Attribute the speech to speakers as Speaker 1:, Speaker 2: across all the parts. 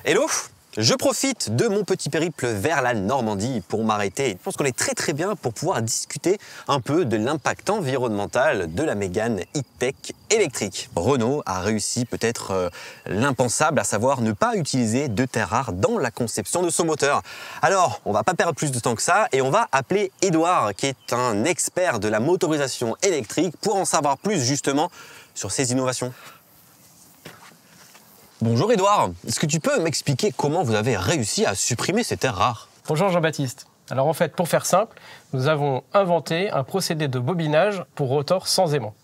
Speaker 1: Hello! Je profite de mon petit périple vers la Normandie pour m'arrêter. Je pense qu'on est très bien pour pouvoir discuter un peu de l'impact environnemental de la Mégane E-Tech électrique. Renault a réussi peut-être l'impensable, à savoir ne pas utiliser de terres rares dans la conception de son moteur. Alors, on va pas perdre plus de temps que ça et on va appeler Edouard, qui est un expert de la motorisation électrique, pour en savoir plus justement sur ces innovations. Bonjour Edouard, est-ce que tu peux m'expliquer comment vous avez réussi à supprimer ces terres rares?
Speaker 2: Bonjour Jean-Baptiste. Alors en fait, pour faire simple, nous avons inventé un procédé de bobinage pour rotor sans aimant.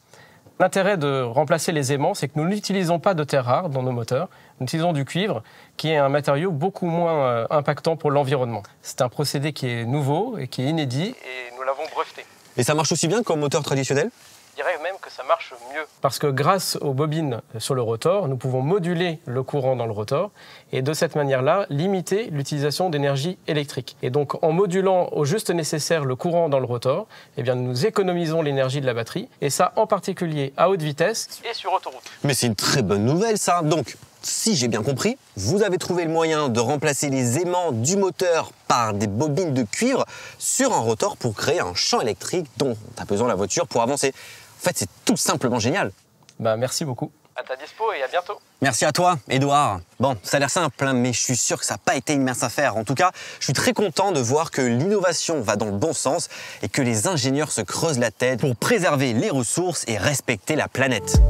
Speaker 2: L'intérêt de remplacer les aimants, c'est que nous n'utilisons pas de terres rares dans nos moteurs, nous utilisons du cuivre, qui est un matériau beaucoup moins impactant pour l'environnement. C'est un procédé qui est nouveau et qui est inédit, et nous l'avons breveté.
Speaker 1: Et ça marche aussi bien qu'un moteur traditionnel?
Speaker 2: Je dirais même que ça marche mieux. Parce que grâce aux bobines sur le rotor, nous pouvons moduler le courant dans le rotor et de cette manière-là, limiter l'utilisation d'énergie électrique. Et donc, en modulant au juste nécessaire le courant dans le rotor, eh bien, nous économisons l'énergie de la batterie, et ça en particulier à haute vitesse et sur autoroute.
Speaker 1: Mais c'est une très bonne nouvelle ça. Donc, si j'ai bien compris, vous avez trouvé le moyen de remplacer les aimants du moteur par des bobines de cuivre sur un rotor pour créer un champ électrique dont a besoin la voiture pour avancer. En fait, c'est tout simplement génial.
Speaker 2: Merci beaucoup. À ta dispo et à bientôt.
Speaker 1: Merci à toi, Edouard. Bon, ça a l'air simple, hein, mais je suis sûr que ça n'a pas été une mince affaire. En tout cas, je suis très content de voir que l'innovation va dans le bon sens et que les ingénieurs se creusent la tête pour préserver les ressources et respecter la planète.